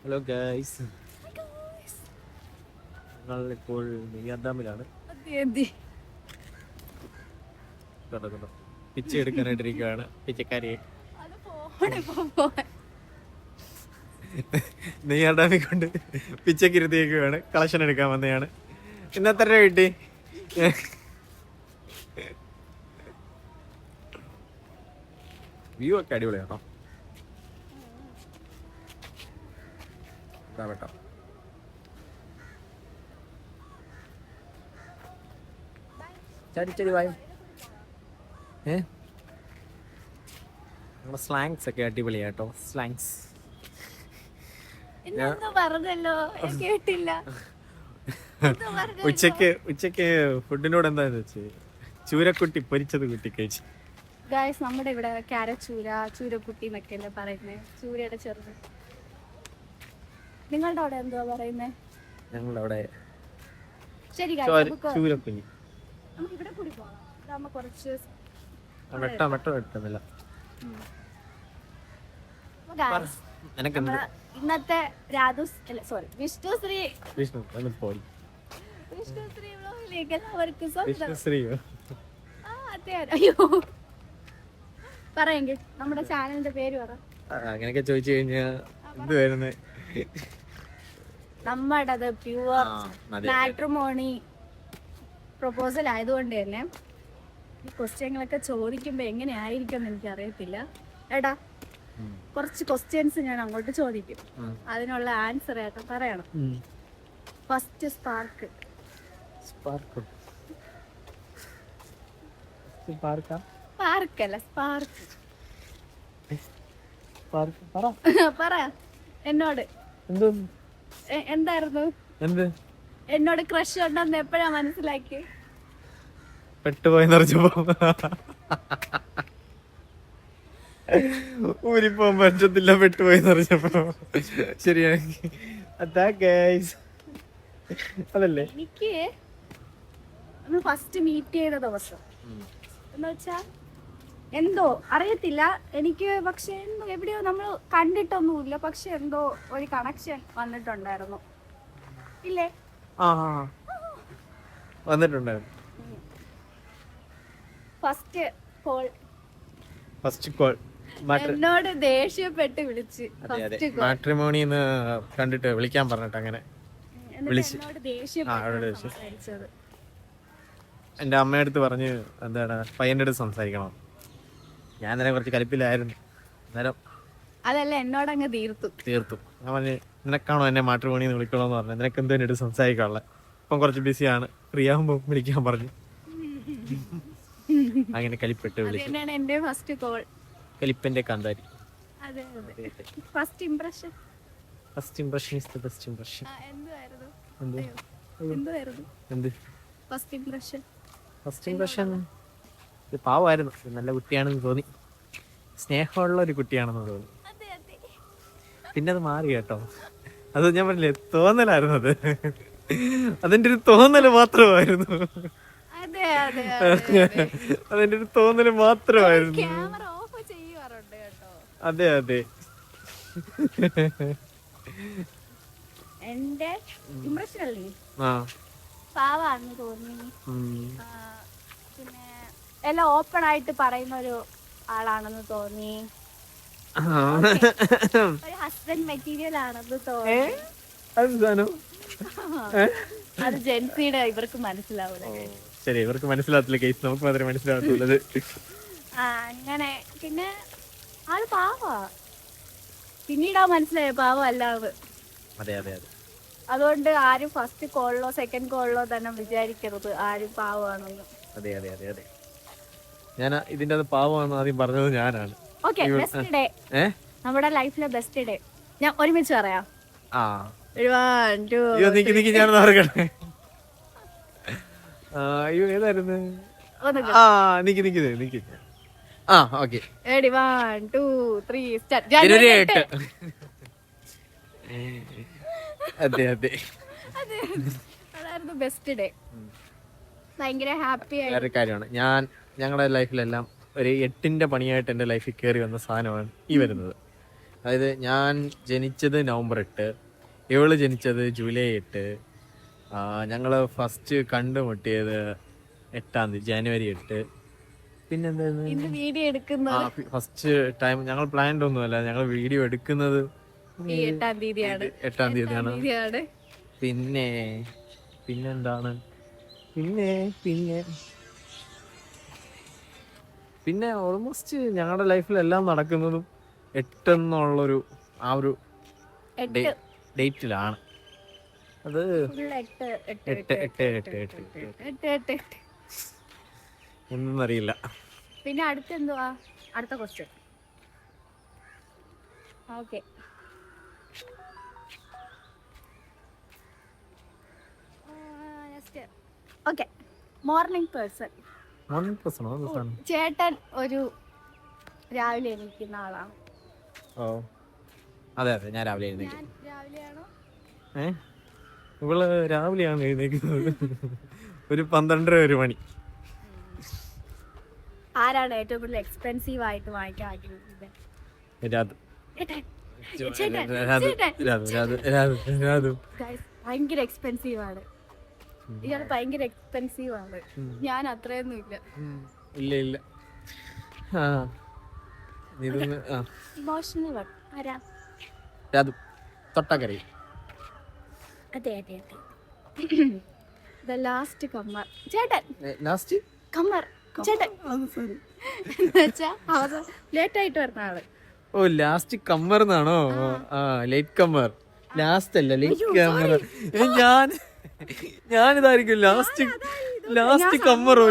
Hello guys, ഞങ്ങൾ ഇപ്പോൾ നെയ്യാർഡാമിലാണ്. കണ്ടോ പിച്ച എടുക്കാനായിട്ടിരിക്കുകയാണ് പിച്ചക്കാരിയെ. നെയ്യാർഡാമിൽ കൊണ്ട് പിച്ചക്ക് ഇരുത്തിയേക്കുകയാണ്. കളക്ഷൻ എടുക്കാൻ വന്നതാണ്. ഇന്നത്തെ രൂപ കിട്ടി. വ്യൂ ഒക്കെ അടിപൊളിയാണോ? കേട്ടോ, ചടി വായോ. നമ്മുടെ സ്ലാങ്സ് ഒക്കെ അടിപൊളിയാട്ടോ. സ്ലാങ്സ് പറഞ്ഞല്ലോ, കേട്ടില്ല. ഉച്ചക്ക് ഫുഡിനോട് എന്താന്ന് വെച്ച് ചൂരക്കുട്ടി പൊരിച്ചത് കുട്ടി കഴിച്ചു. ഗായ്സ്, നമ്മുടെ ഇവിടെ ചൂര, ചൂരക്കുട്ടി എന്നൊക്കെയല്ലേ പറയുന്നേ. ചൂരയുടെ ചെറുത്. നിങ്ങളുടെ അവിടെ എന്തുവാ പറയുന്നേ? ഞങ്ങളുടെ അവിടെ ശരി, ചൂരക്കുഞ്ഞി. നമുക്ക് ഇവിടെ കൂടി പോകാം. ഇതാകുമ്പോ കുറച്ച് വെട്ടുന്നില്ല. ഇന്നത്തെ വിഷ്ണുശ്രീ വ്ലോഗിലേക്ക് എല്ലാവർക്കും സ്വാഗതം. അയ്യോ, പറയെങ്കിൽ നമ്മുടെ ചാനലിന്റെ പേര് പറ. അങ്ങനെയൊക്കെ ചോദിച്ചു കഴിഞ്ഞാ എന്ത് വരുന്നേ? നമ്മുടെ പ്യുവർ മാട്രിമോണി പ്രൊപ്പോസൽ ആയതുകൊണ്ട് തന്നെ ഈ ക്വസ്റ്റ്യങ്ങളൊക്കെ ചോദിക്കുമ്പോ എങ്ങനെയായിരിക്കും എന്ന് എനിക്ക് അറിയത്തില്ല. എടാ, കുറച്ച് ക്വസ്റ്റ്യൻസ് ഞാൻ അങ്ങോട്ട് ചോദിക്കും. അതിനുള്ള ആൻസർ ഏട്ടാ പറയണം. First spark. സ്പാർക്കല്ല, സ്പാർക്ക്. പറ എന്നോട്. എന്തായിരുന്നു എന്നോട് ക്രഷ് ഉണ്ടെന്ന് എപ്പോഴാ മനസ്സിലാക്കി? പെട്ടുപോയെന്ന് പറഞ്ഞപ്പോ ഊരിപ്പോൻ പറ്റത്തില്ല. പെട്ടുപോയെന്ന് പറഞ്ഞപ്പോ ശരിയാണ്. അതാ ഗൈസ്, അതല്ലേ എനിക്ക് ഫസ്റ്റ് മീറ്റ് ചെയ്ത ദിവസം എന്ന് വെച്ചാ എന്തോ അറിയത്തില്ല എനിക്ക്. പക്ഷെ എവിടെയോ നമ്മൾ കണ്ടിട്ടൊന്നുമില്ല. പക്ഷെ എന്തോ ഒരു കണക്ഷൻ വന്നിട്ടുണ്ടായിരുന്നു. ഇല്ലേ? വന്നിട്ടുണ്ടായിരുന്നു. ഫസ്റ്റ് കോൾ എന്നോട് ദേഷ്യപ്പെട്ട് വിളിച്ച്. മാട്രിമോണിന്ന് കണ്ടിട്ട് വിളിക്കാൻ പറഞ്ഞിട്ട് അങ്ങനെ വിളിച്ച് എന്റെ അമ്മയടുത്ത് പറഞ്ഞ് എന്താണ് പയ്യന്റെ അടുത്ത് സംസാരിക്കണം. ഞാൻ തന്നെ കുറച്ച് കലിപ്പിലായിരുന്നു. അന്നേരം അതല്ല, എന്നോട് അങ്ങ് തീർത്തു. ഞാൻ പറഞ്ഞു, നിനക്കാണോ എന്നെ മാട്രിമോണിന്ന് വിളിക്കണോന്ന് പറഞ്ഞു. നിനക്ക് എന്തോ എന്റെ അടുത്ത് സംസാരിക്കാനുള്ള. ഇപ്പം കുറച്ച് ബിസിയാണ്, ഫ്രീ ആകുമ്പോ വിളിക്കാൻ പറഞ്ഞു. അങ്ങനെ കലിപ്പെട്ട് വിളിച്ചു. എന്റെ ഫസ്റ്റ് കോൾ. കലിപ്പന്റെ കാന്താരി. First impression is the best impression. First impression പാവമായിരുന്നു. നല്ല കുട്ടിയാണെന്ന് തോന്നി. സ്നേഹമുള്ള ഒരു കുട്ടിയാണെന്ന് തോന്നി. പിന്നെ അത് മാറി കേട്ടോ. അത് ഞാൻ പറഞ്ഞില്ലേ, തോന്നലായിരുന്നു. അതെന്റെ ഒരു തോന്നല് മാത്രമായിരുന്നു. അതെന്റെ ഒരു തോന്നല് മാത്രമായിരുന്നു. അതെ എന്റെ ഇംപ്രഷൻ അല്ലേ പാവാന്ന് തോന്നി. പിന്നെ എല്ലാം ഓപ്പൺ ആയിട്ട് പറയുന്ന ഒരു ആളാണെന്ന് തോന്നി. ഒരു ഹസ്ബൻഡ് മെറ്റീരിയൽ ആണെന്ന് തോന്നി. അത് ജെൻസിയുടെ ഇവർക്ക് മനസ്സിലാവൂല. ശരി, ഇവർക്ക് മനസ്സിലാത്തില്ല കേസ്, നമുക്ക് മാത്രമേ മനസ്സിലാകത്തുള്ളത്. അങ്ങനെ പിന്നെ ആള് പാവാ. പിന്നീടാ മനസ്സിലായ പാവം അല്ലാതെ. അതെ അതുകൊണ്ട് ആരും ഫസ്റ്റ് കോളിലോ സെക്കൻഡ് കോളിലോ തന്നെ വിചാരിക്കരുത് ആരും പാവമാണെന്ന്. അതെ ഞാൻ ഇതിന്റെ അത് പാവമാണെന്ന് ആദ്യം പറഞ്ഞത് ഞാനാണ്. ഓക്കെ, ബെസ്റ്റ് ഡേ, നമ്മുടെ ലൈഫിലെ ബെസ്റ്റ് ഡേ. ഞാൻ ഒരുമിച്ച് പറയാം. ഞാൻ ഓർക്കണേ. അയ്യോ, ഏതായിരുന്നു? നിക്ക്. Okay, 1 2 3 start. ജനുവരി 8. അതെ അതായിരുന്നു ബെസ്റ്റ് ഡേ. ഭയങ്കര ഹാപ്പി ആയി. വേറെ കാര്യമാണ്, ഞങ്ങളുടെ ലൈഫിലെല്ലാം ഒരു 8ന്റെ പണിയായിട്ട് എന്റെ ലൈഫിൽ കയറി വന്ന സാധനമാണ് ഈ വരുന്നത്. അതായത് ഞാൻ ജനിച്ചത് നവംബർ 8, ഇവള് ജനിച്ചത് ജൂലൈ 8. ഞങ്ങള് ഫസ്റ്റ് കണ്ടുമുട്ടിയത് 8 ജനുവരി 8. പിന്നെന്തായിരുന്നു ഇന്ന് വീഡിയോ എടുക്കുന്നത് ഫസ്റ്റ് ടൈം ഞങ്ങൾ പ്ലാൻഡ് ഒന്നുമല്ല, ഞങ്ങൾ വീഡിയോ എടുക്കുന്നത് ഈ 8-ാം തീയതിയാണ്. 8-ാം തീയതിയാണ്. തീയതിയാണ്. പിന്നെന്താണ് പിന്നെ പിന്നെ പിന്നെ ഓൾമോസ്റ്റ് ഞങ്ങളുടെ ലൈഫിൽ എല്ലാം നടക്കുന്നതും 8 എന്നുള്ളൊരു ആ ഒരു ഡേറ്റിലാണ്. അത് 8 ഒന്നറിയില്ല. പിന്നെ അടുത്തെന്തുവാ? അടുത്ത question. Okay, okay. Morning person. ചേട്ടൻ ഒരു രാവിലെ എണീക്കുന്ന ആളാണ്. ഓ അതെ അതെ, ഞാൻ രാവിലെ എഴുന്നേക്കും. രാവിലെയാണോ? ഇവള് രാവിലെയാണ് എഴുന്നേക്കുന്നത്. ഒരു 12:30 മണി. ആരാണ് ഏറ്റവും കൂടുതൽ എക്സ്പെൻസീവ് ആയിട്ട് വാങ്ങിക്കാൻ ആഗ്രഹിക്കുന്നത്? രാധു. ഭയങ്കര എക്സ്പെൻസീവ് ആണ്. ഇയാള് ഭയങ്കര എക്സ്പെൻസീവ് ആണ്. ഞാൻ അത്രയൊന്നും ഇല്ല. ഇല്ല ഇമോഷണൽ ആരാ? രാധു തൊട്ടക്കരയിൽ. അതെ അതെ അതെ. The last കമ്മർ. ചേട്ടൻ ലാസ്റ്റ് കമ്മർ. ചേട്ടൻ ലേറ്റ് ആയിട്ട് വരുന്ന ആള്. ഓ ലാസ്റ്റ് കമ്മർ എന്നാണോ? ലേറ്റ് കമ്മർ. ലാസ്റ്റ് അല്ല, ലേറ്റ് കമ്മർ. ഞാനിതായിരിക്കും ലാസ്റ്റ് കമ്മറോ?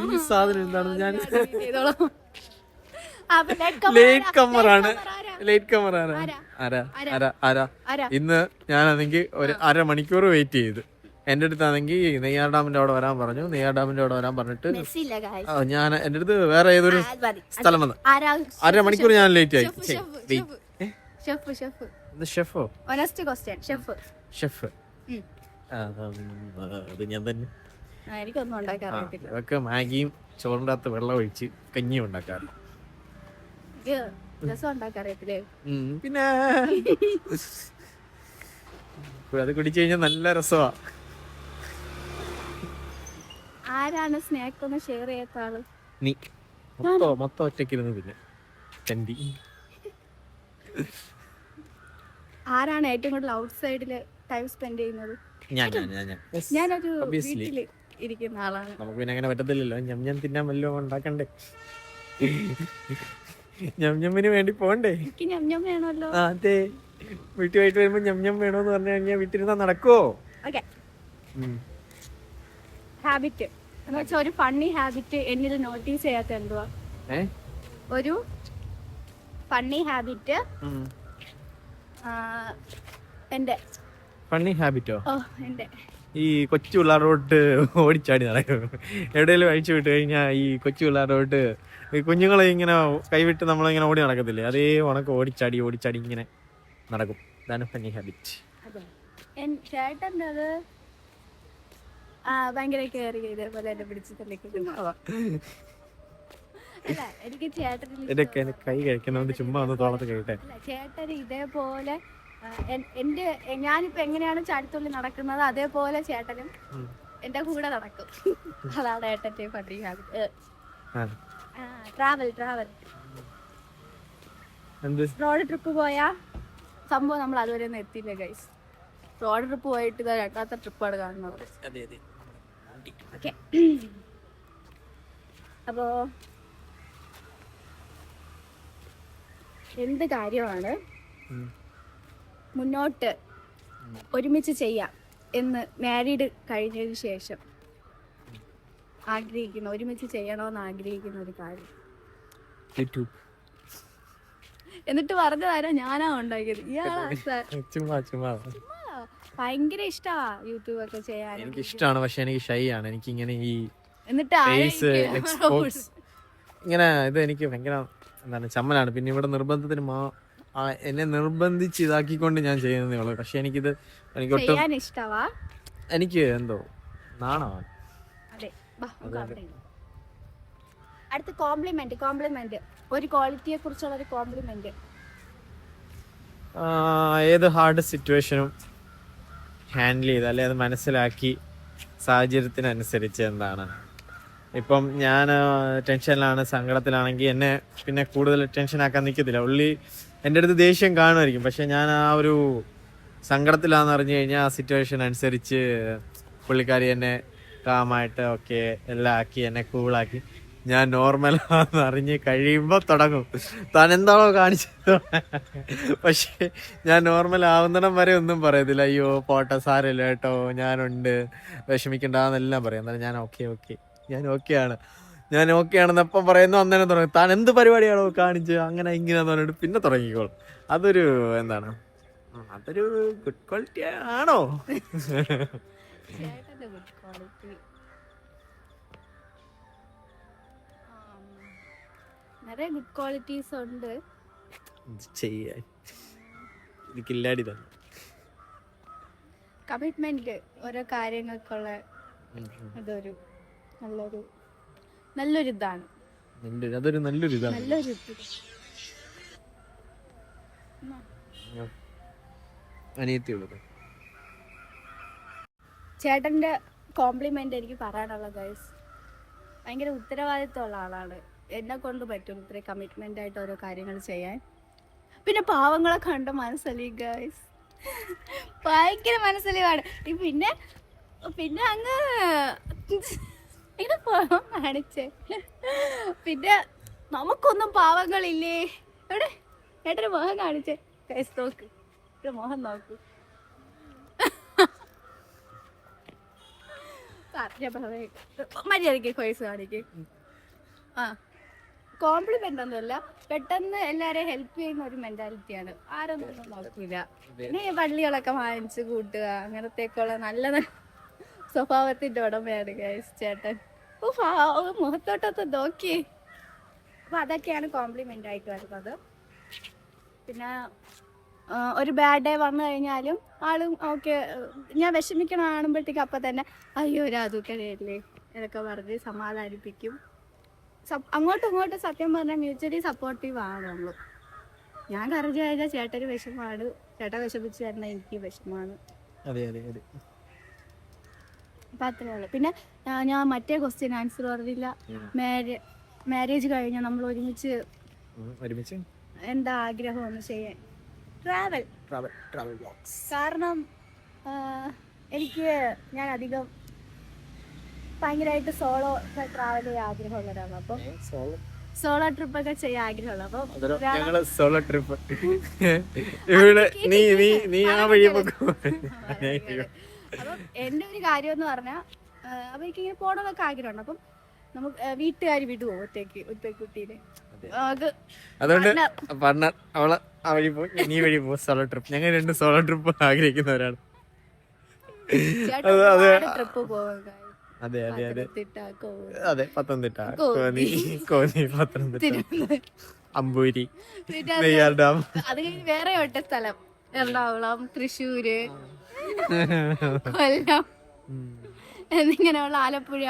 ഈ സാധനം എന്താണെന്ന് ഞാൻ ലേറ്റ് കമ്മറാണ്. ലേറ്റ് കമ്മർ ആരാ? ഇന്ന് ഞാനാണെങ്കിൽ ഒരു 1/2 മണിക്കൂർ വെയിറ്റ് ചെയ്ത്. എൻ്റെ അടുത്താണെങ്കിൽ നെയ്യാർ ഡാമിന്റെ അവിടെ വരാൻ പറഞ്ഞു. നെയ്യാർ ഡാമിന്റെ അവിടെ വരാൻ പറഞ്ഞിട്ട് ഞാൻ എൻ്റെ അടുത്ത് വേറെ ഏതൊരു സ്ഥലം വന്നു. 1/2 മണിക്കൂർ ഞാൻ ലേറ്റ് ആയി. ഷെഫോ? ഷെഫ് അത് ഞാൻ തന്നെ. എനിക്കൊന്നും ഉണ്ടാക്കാൻ അറിയത്തില്ല. അതൊക്കെ മാഗിയും ചോറിൻ്റെ അകത്ത് വെള്ളം ഒഴിച്ച് കഞ്ഞിയും ഉണ്ടാക്കാറുണ്ട്. പിന്നെ അത് കുടിച്ചു കഴിഞ്ഞാൽ നല്ല രസമാ. ആരാണ് സ്നാക്ക് ഒന്ന് ഷെയർ ചെയ്യാത്ത ആള്? നീ മൊത്തം ഒറ്റക്കിരുന്ന് പിന്നെ ചണ്ടി. ആരാണ് ഏറ്റവും കൂടുതൽ ഔട്ട് സൈഡില് ടൈം സ്പെൻഡ് ചെയ്യുന്നത്? ഞാനൊരു വീട്ടില് ഇരിക്കുന്ന ആളാണ്. നമുക്ക് പിന്നെ അങ്ങനെ പറ്റത്തില്ലല്ലോ. ഞം തിന്നാൻ വല്ലതും ഉണ്ടാക്കണ്ടേ? ഞമ്മിന് വേണ്ടി പോണ്ടേ? ഞം വേണമല്ലോ. അതെ, വീട്ടുമായിട്ട് വരുമ്പോ ഞം വേണോന്ന് പറഞ്ഞു കഴിഞ്ഞാൽ വീട്ടിലിരുന്നാ നടക്കുവോ? ഹാബിറ്റ് എന്ന് വെച്ചാൽ ഒരു ഫണ്ണി ഹാബിറ്റ് എന്നിൽ നോട്ടീസ് ചെയ്യാത്ത എന്തുവാ? ഒരു ഫണ്ണി ഹാബിറ്റ്. എന്റെ ഫണ്ണി ഹാബിറ്റോ? എന്റെ ഈ കൊച്ചു പിള്ളേരോട്ട് ഓടിച്ചാടി നടക്കും. എവിടെയെങ്കിലും അഴിച്ചു വിട്ട് കഴിഞ്ഞാൽ ഈ കൊച്ചു പിള്ളേരോട്ട് കുഞ്ഞുങ്ങളെ ഇങ്ങനെ കൈവിട്ട് നമ്മളിങ്ങനെ ഓടി നടക്കത്തില്ലേ, അതേ ഉണക്ക് ഓടിച്ചാടി ഇങ്ങനെ നടക്കും. ഇതാണ് ഫണ്ണി ഹാബിറ്റ്. ചേട്ടൻ്റെ അത് ഭയങ്കര കെയർ ഇതേപോലെ എന്നെ പിടിച്ച് അല്ല, എനിക്ക് ചേട്ടൻ കൈ കഴിക്കുന്നതുകൊണ്ട് ചുമ്മാ ഒന്ന് തോളത്ത് കേട്ടെ. ചേട്ടൻ ഇതേപോലെ എന്റെ ഞാനിപ്പോ എങ്ങനെയാണ് ചാടിത്തുള്ളി നടക്കുന്നത് അതേപോലെ ചേട്ടനും എന്റെ കൂടെ നടക്കും. അതാണ് ഏട്ടന്റെ funny habit. Travel road trip പോയാ സംഭവം നമ്മൾ അതുവരെ ഒന്നും എത്തിയില്ല ഗൈസ്. റോഡ് ട്രിപ്പ് പോയിട്ട് ഇതാ 2ാമത്തെ ട്രിപ്പാണ് കാണുന്നത്. ഓക്കെ, അപ്പോ എന്ത് കാര്യമാണ് മുന്നോട്ട് ഒരുമിച്ച് ചെയ്യാം എന്ന് മാരീഡ് കഴിഞ്ഞതിന് ശേഷം ഒരുമിച്ച് ചെയ്യണമെന്ന് ആഗ്രഹിക്കുന്ന ഒരു കാര്യം? യൂട്യൂബ്. എന്നിട്ട് പറഞ്ഞതാരാ? ഞാനാ ഉണ്ടാക്കിയത്. ഭയങ്കര ഇഷ്ടമാ യൂട്യൂബ് ഒക്കെ ചെയ്യാൻ. എനിക്ക് ഇഷ്ടമാണ്, പക്ഷെ എനിക്ക് ഷൈ ആണ്. എനിക്ക് ഇങ്ങനെ ഈ എന്നിട്ട് ഇങ്ങനെ ഇത് എനിക്ക് ഭയങ്കര എന്താണ് ചമ്മലാണ്. പിന്നെ ഇവിടെ നിർബന്ധത്തിന് എന്നെ നിർബന്ധിച്ച് ഇതാക്കിക്കൊണ്ട് ഞാൻ ചെയ്യുന്നതേ ഉള്ളൂ. പക്ഷെ എനിക്കിത് എനിക്ക് എന്തോ നാണമാണ്. അടുത്ത കോംപ്ലിമെന്റ് ഒരു ക്വാളിറ്റിയെ കുറിച്ചുള്ള ഒരു കോംപ്ലിമെന്റ്. ഏത് ഹാർഡ് സിറ്റുവേഷനും ഹാൻഡിൽ ചെയ്ത് അല്ലെ അത് മനസ്സിലാക്കി സാഹചര്യത്തിനനുസരിച്ച് എന്താണ് ഇപ്പം ഞാൻ ടെൻഷനിലാണ് സങ്കടത്തിലാണെങ്കിൽ എന്നെ പിന്നെ കൂടുതൽ ടെൻഷനാക്കാൻ നിൽക്കത്തില്ല. ഉള്ളി എൻ്റെ അടുത്ത് ദേഷ്യം കാണുമായിരിക്കും, പക്ഷെ ഞാൻ ആ ഒരു സങ്കടത്തിലാന്ന് അറിഞ്ഞു കഴിഞ്ഞാൽ ആ സിറ്റുവേഷൻ അനുസരിച്ച് പുള്ളിക്കാരി എന്നെ കാമായിട്ട് ഒക്കെ എല്ലാം ആക്കി എന്നെ കൂളാക്കി ഞാൻ നോർമലാന്ന് അറിഞ്ഞ് കഴിയുമ്പോൾ തുടങ്ങും താൻ എന്താണോ കാണിച്ചത്. പക്ഷേ ഞാൻ നോർമൽ ആവുന്നിടം വരെ ഒന്നും പറയത്തില്ല. അയ്യോ പോട്ടെ സാരമില്ല കേട്ടോ ഞാനുണ്ട് വിഷമിക്കണ്ടെന്നെല്ലാം പറയും. എന്നാലും ഞാൻ ഞാൻ ഓക്കെയാണെന്ന് എപ്പം പറയുന്നു അന്നേരം തുടങ്ങും. താൻ എന്ത് പരിപാടിയാണോ കാണിച്ച് അങ്ങനെ ഇങ്ങനെയാന്ന് പറഞ്ഞിട്ട് പിന്നെ തുടങ്ങിക്കോളും. അതൊരു എന്താണ് അതൊരു ഗുഡ് ക്വാളിറ്റി ആണോ? நிறைய ഗുഡ് ക്വാളിറ്റീസ് ഉണ്ട്. ചെയ്യാൻ എനിക്കില്ലാടി തന്നെ കമ്മിറ്റ്മെന്റ് ഓരോ കാര്യങ്ങൾക്കുള്ള അതൊരു നല്ലൊരു ഇതാണ്. അതൊരു നല്ലൊരു ഇതാണ്. അനിയത്തിയുള്ളത് ചേട്ടന്റെ കോംപ്ലിമെന്റ് എനിക്ക് പറയാനുള്ള ഗൈസ്, ഭയങ്കര ഉത്തരവാദിത്തമുള്ള ആളാണ്. എന്നെ കൊണ്ട് പറ്റും ഇത്രയും കമ്മിറ്റ്മെന്റ് ആയിട്ട് ഓരോ കാര്യങ്ങൾ ചെയ്യാൻ. പിന്നെ പാവങ്ങളെ കണ്ട മനസ്സലി ഗൈസ്, ഭയങ്കര മനസ്സലിവാണ്. പിന്നെ പിന്നെ അങ്ങ് കാണിച്ചേ. പിന്നെ നമുക്കൊന്നും പാവങ്ങളില്ലേ? എവിടെ ഏട്ടന് മോഹം കാണിച്ചേ ഗൈസ്, നോക്ക് ഇവിടെ മോഹം നോക്കൂ. മര്യാദക്ക് ഫേസ് കാണിക്ക്. കോംപ്ലിമെന്റ് ഒന്നുമല്ല, പെട്ടെന്ന് എല്ലാരെയും ഹെൽപ്പ് ചെയ്യുന്ന ഒരു മെന്റാലിറ്റിയാണ്. ആരൊന്നും നോക്കൂല. പിന്നെ പള്ളികളൊക്കെ വാങ്ങിച്ച് കൂട്ടുക അങ്ങനത്തേക്കുള്ള നല്ല സ്വഭാവത്തിന്റെ ഉടമയാണ് ഗൈസ് ചേട്ടൻ. മുഖത്തോട്ടൊക്കെ നോക്കി. അപ്പൊ അതൊക്കെയാണ് കോംപ്ലിമെന്റ് ആയിട്ട് വരുന്നത്. പിന്നെ ഒരു ബാഡ് ഡേ വന്നു കഴിഞ്ഞാലും ആളും ഓക്കെ, ഞാൻ വിഷമിക്കണ കാണുമ്പോഴത്തേക്ക് അപ്പം തന്നെ അയ്യോ രാധുക്കരയല്ലേ ഇതൊക്കെ പറഞ്ഞ് സമാധാനിപ്പിക്കും. അങ്ങോട്ടും ഇങ്ങോട്ടും സത്യം പറഞ്ഞാൽ മ്യൂച്വലി സപ്പോർട്ടീവ് ആണ് നമ്മൾ. ഞാൻ കരഞ്ഞു കഴിഞ്ഞാൽ ചേട്ടന് വിഷമമാണ്, ചേട്ടൻ വിഷമിച്ച് തരുന്ന എനിക്ക് വിഷമമാണ്. അപ്പം അത്രേ ഉള്ളൂ. പിന്നെ ഞാൻ മറ്റേ ക്വസ്റ്റ്യൻ ആൻസർ പറഞ്ഞില്ല. മാരേജ് കഴിഞ്ഞാൽ നമ്മൾ ഒരുമിച്ച് എന്താ ആഗ്രഹം ഒന്ന് ചെയ്യാൻ? ട്രാവൽ. കാരണം ഞാൻ അധികം ഭയങ്കരമായിട്ട് സോളോ ട്രാവൽ ചെയ്യാൻ ആഗ്രഹമുള്ള ഒരാളാണ്. അപ്പം സോളോ ട്രിപ്പ് ഒക്കെ ചെയ്യാൻ ആഗ്രഹമുള്ള. അപ്പം സോളോ ട്രിപ്പ് അപ്പം എന്റെ ഒരു കാര്യം എന്ന് പറഞ്ഞാൽ അപ്പൊ എനിക്കിങ്ങനെ പോകണമെന്നൊക്കെ ആഗ്രഹമുണ്ട്. അപ്പം നമുക്ക് വീട്ടുകാർ വിടുവോ ഒറ്റയ്ക്ക് കുട്ടീനെ? അതുകൊണ്ട് പാർട്ണർ അവളെ ആ വഴി പോയി നീ വഴി പോ സോളോ ട്രിപ്പ്. ഞങ്ങൾ രണ്ട് സോളോ ട്രിപ്പ് ആഗ്രഹിക്കുന്നവരാണ്. ട്രിപ്പ് പോകാൻ അതെ പത്തനംതിട്ട, കോന്നി, പത്തനംതിട്ട, അമ്പൂരി, നെയ്യാർ ഡാം, അത് കഴിഞ്ഞ് വേറെ ഒറ്റ സ്ഥലം എറണാകുളം, തൃശ്ശൂര്, കൊല്ലം എന്നിങ്ങനെയുള്ള ആലപ്പുഴ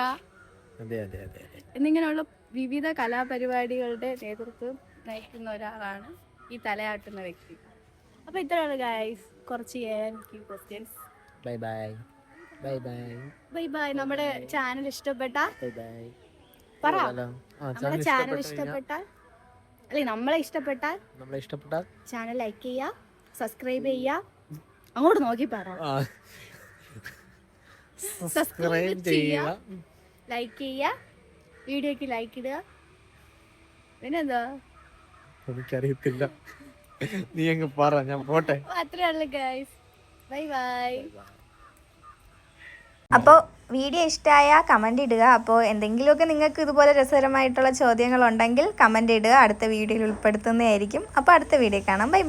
എന്നിങ്ങനെയുള്ള വിവിധ കലാപരിപാടികളുടെ നേതൃത്വം നയിക്കുന്ന ഒരാളാണ് ഈ തലയാട്ടുന്ന വ്യക്തി. അപ്പൊ ഇത്രയാണ് ഗൈസ് കുറച്ച് ക്വസ്റ്റ്യൻസ്. ബൈ. നമ്മുടെ ചാനൽ ഇഷ്ടപ്പെട്ടാൽ പറ. നമ്മുടെ ചാനൽ ഇഷ്ടപ്പെട്ടാൽ നമ്മളെ ഇഷ്ടപ്പെട്ടാൽ ചാനൽ ലൈക്ക് ചെയ്യുക, സബ്സ്ക്രൈബ് ചെയ്യുക. അങ്ങോട്ട് നോക്കി പറ. സബ്സ്ക്രൈബ് ചെയ്യുക, ലൈക്ക് ചെയ്യുക, വീഡിയോക്ക് ലൈക്ക് ഇടുക. പിന്നെന്താ എനിക്കറിയത്തില്ല, നീ അങ്ങ് പറ, ഞാൻ പോട്ടെ. അത്രേ ഉള്ളു ഗൈസ്. ബൈ. അപ്പോൾ വീഡിയോ ഇഷ്ടമായ കമൻ്റ് ഇടുക. അപ്പോൾ എന്തെങ്കിലുമൊക്കെ നിങ്ങൾക്ക് ഇതുപോലെ രസകരമായിട്ടുള്ള ചോദ്യങ്ങളുണ്ടെങ്കിൽ കമൻ്റ് ഇടുക. അടുത്ത വീഡിയോയിൽ ഉൾപ്പെടുത്തുന്നതായിരിക്കും. അപ്പോൾ അടുത്ത വീഡിയോ കാണാം. ബൈ.